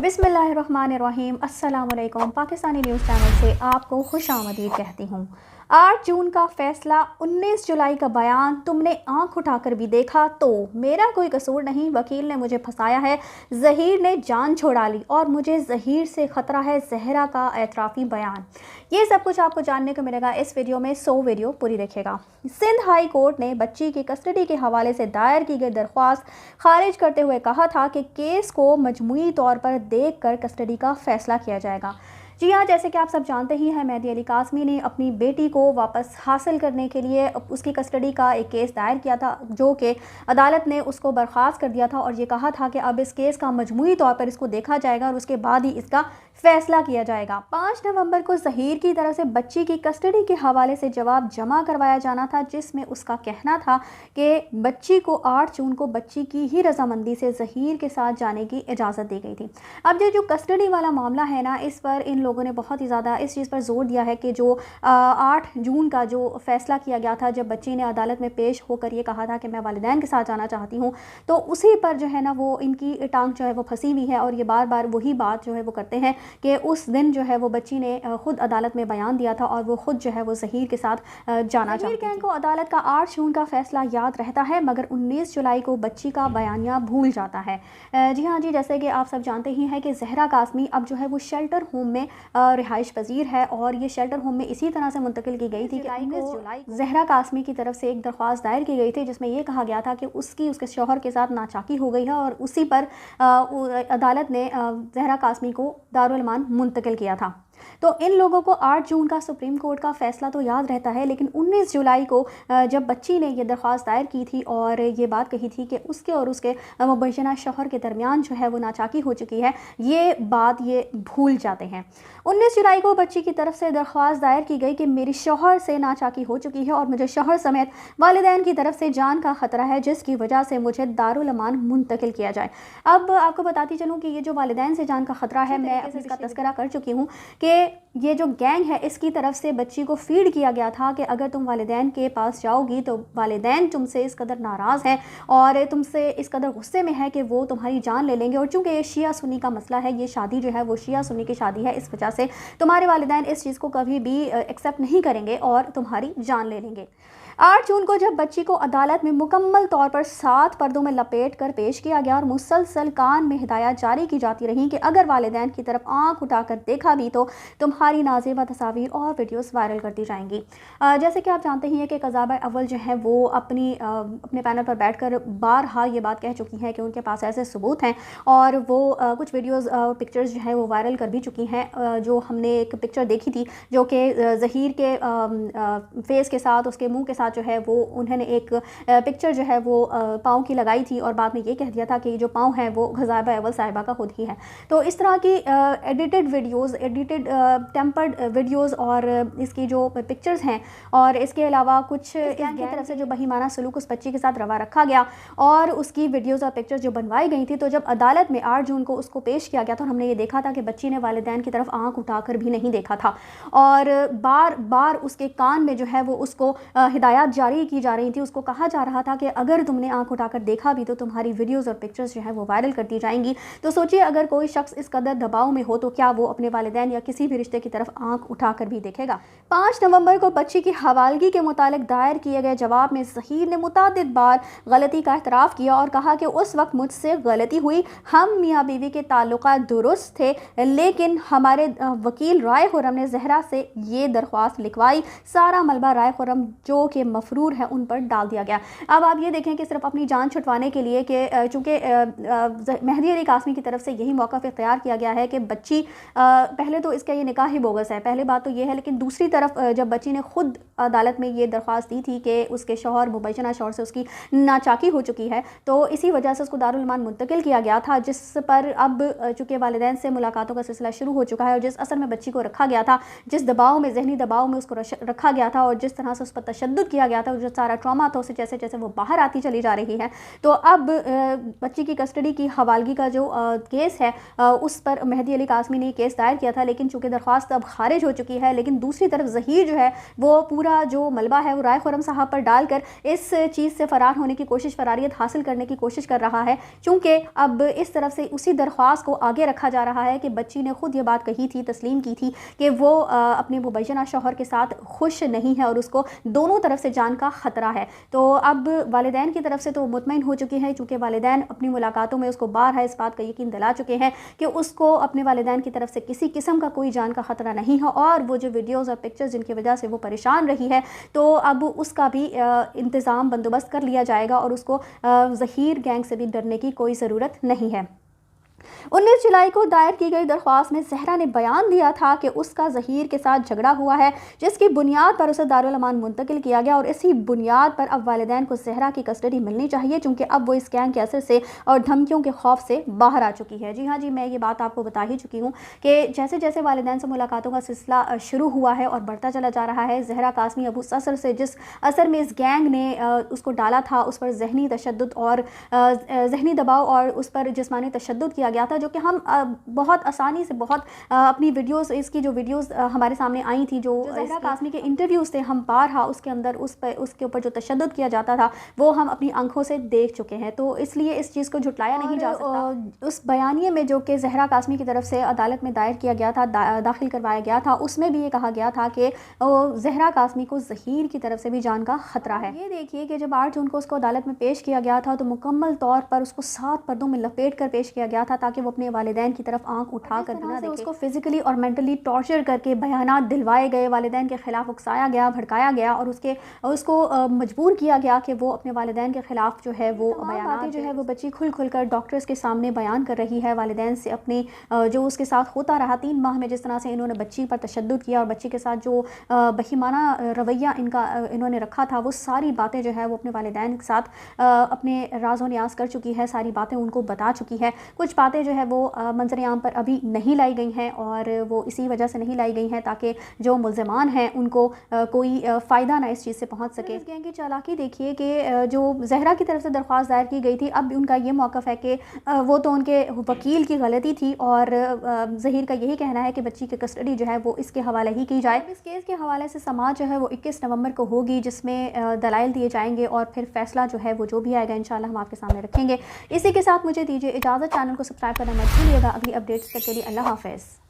बिस्मिल्लाहिर्रहमानिर्रहीम। अस्सलामुअलैकुम। Pakistani news channel से आपको खुशामदीद कहती हूँ। 8 जून का फैसला, 19 जुलाई का बयान तुमने आंख उठाकर भी देखा तो मेरा कोई कसूर नहीं, वकील ने मुझे फंसाया है, ज़हीर ने जान छोड़ा ली और मुझे ज़हीर से ख़तरा है, ज़हरा का एतराफ़ी बयान। ये सब कुछ आपको जानने को मिलेगा इस वीडियो में, सो वीडियो पूरी देखिएगा। सिंध हाई कोर्ट ने बच्ची की कस्टडी के हवाले से दायर की गई दरख्वास्त खारिज करते हुए कहा था कि केस को मजमूई तौर पर देखकर कस्टडी का फैसला किया जाएगा। जी हाँ, जैसे कि आप सब जानते ही हैं, मेहदी अली कासमी ने अपनी बेटी को वापस हासिल करने के लिए उसकी कस्टडी का एक केस दायर किया था, जो कि अदालत ने उसको बर्खास्त कर दिया था और ये कहा था कि अब इस केस का मजमूई तौर पर इसको देखा जाएगा और उसके बाद ही इसका फैसला किया जाएगा। 5 नवंबर को ज़हीर की तरफ से बच्ची की कस्टडी के हवाले से जवाब जमा करवाया जाना था, जिसमें उसका कहना था कि बच्ची को 8 जून को बच्ची की ही रजामंदी से ज़हीर के साथ जाने की इजाज़त दी गई थी। अब ये जो कस्टडी वाला मामला है ना, इस पर इन लोगों ने बहुत ही ज़्यादा इस चीज़ पर जोर दिया है कि जो 8 जून का जो फैसला किया गया था, जब बच्ची ने अदालत में पेश होकर ये कहा था कि मैं वालिदैन के साथ जाना चाहती हूँ, तो उसी पर जो है ना वो इनकी टांग जो है वो फंसी हुई है और ये बार बार वही बात जो है वो करते हैं कि उस दिन जो है वो बच्ची ने खुद अदालत में बयान दिया था और वो खुद जो है वो ज़हीर के साथ जाना चाहती थी। को अदालत का 8 जून का फैसला याद रहता है, मगर 19 जुलाई को बच्ची का बयानिया भूल जाता है। जी हाँ जी, जैसे कि आप सब जानते ही हैं कि ज़हरा कासमी अब जो है वो शेल्टर होम में रिहाइश पजीर है और ये शेल्टर होम में इसी तरह से मुंतकिल की गई थी कि 19 जुलाई ज़हरा कासमी की तरफ से एक दरख्वास्त दायर की गई थी, जिसमें यह कहा गया था कि उसके शौहर के साथ नाचाकी हो गई है और उसी पर अदालत ने ज़हरा कासमी को दारुल अमान मुंतकिल किया था। तो इन लोगों को 8 जून का सुप्रीम कोर्ट का फैसला तो याद रहता है, लेकिन 19 जुलाई को जब बच्ची ने ये दरख्वास्त दायर की थी और ये बात कही थी कि उसके और उसके मुबैना शौहर के दरमियान जो है वो नाचाकी हो चुकी है, ये बात ये भूल जाते हैं। 19 जुलाई को बच्ची की तरफ से दरख्वास्त दायर की गई कि मेरी शौहर से नाचाकी हो चुकी है और मुझे शौहर समेत वालिदैन की तरफ से जान का ख़तरा है, जिसकी वजह से मुझे दारुल अमान मुंतकिल किया जाए। अब आपको बताती चलूँ कि ये जो वालिदैन से जान का ख़तरा है, मैं इसका तस्करा कर चुकी हूँ कि ये जो गैंग है इसकी तरफ से बच्ची को फीड किया गया था कि अगर तुम वालिदैन के पास जाओगी तो वालिदैन तुमसे इस कदर नाराज़ हैं और तुमसे इस कदर गुस्से में है कि वो तुम्हारी जान ले लेंगे। और चूंकि ये शिया सुन्नी का मसला है, ये शादी जो है वो शिया सुन्नी की शादी है, इस वजह से तुम्हारे वालिदैन इस चीज़ को कभी भी एक्सेप्ट नहीं करेंगे और तुम्हारी जान ले लेंगे। 8 जून को जब बच्ची को अदालत में मुकम्मल तौर पर 7 पर्दों में लपेट कर पेश किया गया और मुसलसल कान में हिदायत जारी की जाती रही कि अगर वालिदैन की तरफ आंख उठाकर देखा भी तो तुम्हारी नाज़ेबा तस्वीर और वीडियोस वायरल कर दी जाएंगी। जैसे कि आप जानते ही हैं कि कज़ाबा अव्वल जो है वो अपने पैनल पर बैठकर बारहा ये बात कह चुकी हैं कि उनके पास ऐसे सबूत हैं और वो कुछ वीडियोस और पिक्चर्स जो है वो वायरल कर भी चुकी हैं। जो हमने एक पिक्चर देखी थी जो कि ज़हीर के फेस के साथ, उसके मुँह के साथ जो है वो उन्होंने एक पिक्चर जो है वो पाँव की लगाई थी और बाद में ये कह दिया था कि जो पाँव है वो कज़ाबा अव्वल साहिबा का खुद ही है। तो इस तरह की एडिटेड टेम्पर्ड वीडियोस और इसकी जो पिक्चर्स हैं और इसके अलावा कुछ गैंग की तरफ से जो बहीमाना सलूक उस बच्ची के साथ रवा रखा गया और उसकी वीडियोस और पिक्चर्स जो बनवाई गई थी, तो जब अदालत में 8 जून को उसको पेश किया गया तो हमने ये देखा था कि बच्ची ने वालिदैन की तरफ आंख उठाकर भी नहीं देखा था और बार बार उसके कान में जो है वो उसको हिदायत जारी की जा रही थी। उसको कहा जा रहा था कि अगर तुमने आंख उठाकर देखा भी तो तुम्हारी वीडियोस और पिक्चर्स जो है वो वायरल कर दी जाएंगी। तो सोचिए, अगर कोई शख्स इस कदर दबाव में हो तो क्या वो अपने वालिदैन या किसी भी रिश्ते की तरफ आंख उठाकर भी देखेगा। 5 नवंबर को बच्ची की हवालगी के मुतालिक दायर किए गए जवाब में ज़हीर ने मुतादिद बार गलती का एतराफ़ किया और कहा कि उस वक्त मुझसे गलती हुई, हम मियाँ बीवी के ताल्लुकात दुरुस्त थे, लेकिन हमारे वकील राय खुर्रम ने ज़हरा से ये दरख्वास्त लिखवाई, सारा मलबा राय खुर्रम जो कि मफरूर है उन पर डाल दिया गया। अब आप ये देखें कि सिर्फ अपनी जान छुटवाने के लिए कि चूँकि मेहदी अली कासमी की तरफ से यही मौक़िफ़ इख्तियार किया गया है कि बच्ची पहले तो इसका ये निकाह ही बोगस है, पहले बात तो ये है, लेकिन दूसरी तरफ जब बच्ची ने खुद अदालत में ये दरख्वास्त दी थी कि उसके शौहर मुबैना शौहर से उसकी नाचाकी हो चुकी है, तो इसी वजह से उसको दारुल अमान मुंतकिल किया गया था, जिस पर अब चूँकि वालिदैन से मुलाकातों का सिलसिला शुरू हो चुका है और जिस असर में बच्ची को रखा गया था, जिस दबाव में, जहनी दबाव में उसको रखा गया था और जिस तरह से उस पर तशद्दुद किया गया था, जो सारा ट्रॉमा था उसे जैसे जैसे वो बाहर आती चली जा रही है, तो अब बच्ची की कस्टडी की हवालगी का जो केस है उस पर मेहदी अली कासमी ने केस दायर किया था, लेकिन चूँकि की दरख्वास्त अब खारिज हो चुकी है, लेकिन दूसरी तरफ ज़हीर जो है वो पूरा जो मलबा है वो राय खुर्रम साहब पर डालकर इस चीज़ से फ़रार होने की कोशिश, फरारियत हासिल करने की कोशिश कर रहा है। चूँकि अब इस तरफ से उसी दरख्वास्त को आगे रखा जा रहा है कि बच्ची ने खुद ये बात कही थी, तस्लीम की थी कि वो अपने मुबैना शौहर के साथ खुश नहीं है और उसको दोनों तरफ से जान का ख़तरा है। तो अब वालिदैन की तरफ से तो मुतमईन हो चुकी हैं, चूँकि वालिदैन अपनी मुलाकातों में उसको बारहा इस बात का यकीन दिला चुके हैं कि उसको अपने वालिदैन की तरफ से किसी किस्म का कोई जान का ख़तरा नहीं है। और वो जो वीडियोज़ और पिक्चर्स जिनकी वजह से वो परेशान रही है, तो अब उसका भी इंतज़ाम बंदोबस्त कर लिया जाएगा और उसको ज़हीर गैंग से भी डरने की कोई ज़रूरत नहीं है। 19 जुलाई को दायर की गई दरख्वास्त में ज़हरा ने बयान दिया था कि उसका ज़हीर के साथ झगड़ा हुआ है, जिसकी बुनियाद पर उसे दारुल अमान मुंतकिल किया गया और इसी बुनियाद पर अब वालिदैन को ज़हरा की कस्टडी मिलनी चाहिए, चूँकि अब वो इस गैंग के असर से और धमकियों के खौफ से बाहर आ चुकी है। जी हाँ जी, मैं ये बात आपको बता ही चुकी हूँ कि जैसे जैसे वालिदैन से मुलाकातों का सिलसिला शुरू हुआ है और बढ़ता चला जा रहा है, ज़हरा कासमी अब उस असर से, जिस असर में इस गैंग ने उसको डाला था, उस पर ज़हनी तशद्दुद और ज़हनी दबाव और उस पर जिस्मानी तशद्दुद किया गया था, जो कि हम बहुत आसानी से बहुत अपनी वीडियोस, इसकी जो वीडियोस हमारे सामने आई थी, जो ज़हरा कासमी के इंटरव्यूज़ थे, हम बारहा उसके अंदर उसके ऊपर जो तशद्दुद किया जाता था वो हम अपनी आंखों से देख चुके हैं। तो इसलिए इस चीज़ को झुटलाया नहीं जा सकता। उस बयानिए में जो कि ज़हरा कासमी की तरफ से अदालत में दायर किया गया था, दाखिल करवाया गया था, उसमें भी ये कहा गया था कि ज़हरा कासमी को ज़हीर की तरफ से भी जान का ख़तरा है। ये देखिए कि जब 8 जून को उसको अदालत में पेश किया गया था तो मुकम्मल तौर पर उसको 7 पर्दों में लपेट कर पेश किया गया था, ताकि वो अपने वालिदैन की तरफ आंख उठा कर बिना देखे उसको फिजिकली और मेंटली टॉर्चर करके बयानात दिलवाए गए, वालिदैन के खिलाफ उकसाया गया, भड़काया गया और उसको मजबूर किया गया कि वो अपने वालिदैन के खिलाफ जो है वो बयानात जो है वो बच्ची खुल कर डॉक्टर्स के सामने बयान कर रही है, वालिदैन से अपने जो उसके साथ होता रहा 3 माह में, जिस तरह से इन्होंने बच्ची पर तशद्दुद किया और बच्ची के साथ जो बहिमाना रवैया इन्होंने रखा था, वो सारी बातें जो है वो अपने वालिदैन के साथ अपने राज़ो न्याज़ कर चुकी है, सारी बातें उनको बता चुकी है। कुछ बातें जो है वो मंजर आम पर अभी नहीं लाई गई हैं और वो इसी वजह से नहीं लाई गई हैं ताकि जो मुल्ज़िमान हैं उनको कोई फ़ायदा ना इस चीज़ से पहुंच सके। इस गैंग की चालाकी देखिए कि जो ज़हरा की तरफ से दरख्वास्त दायर की गई थी, अब उनका ये मौक़िफ़ है कि वो तो उनके वकील की गलती थी और ज़हीर का यही कहना है कि बच्ची की कस्टडी जो है वो इसके हवाले ही की जाए। इस केस के हवाले से समाअत जो है वो 21 नवंबर को होगी, जिसमें दलाइल दिए जाएंगे और फिर फ़ैसला जो है वो जो भी आएगा इंशाअल्लाह हम आपके सामने रखेंगे। इसी के साथ मुझे दीजिए इजाज़त। चैनल को सब्सक्राइब करना मत भूलिएगा। अगली अपडेट्स तक के लिए अल्लाह हाफ़िज़।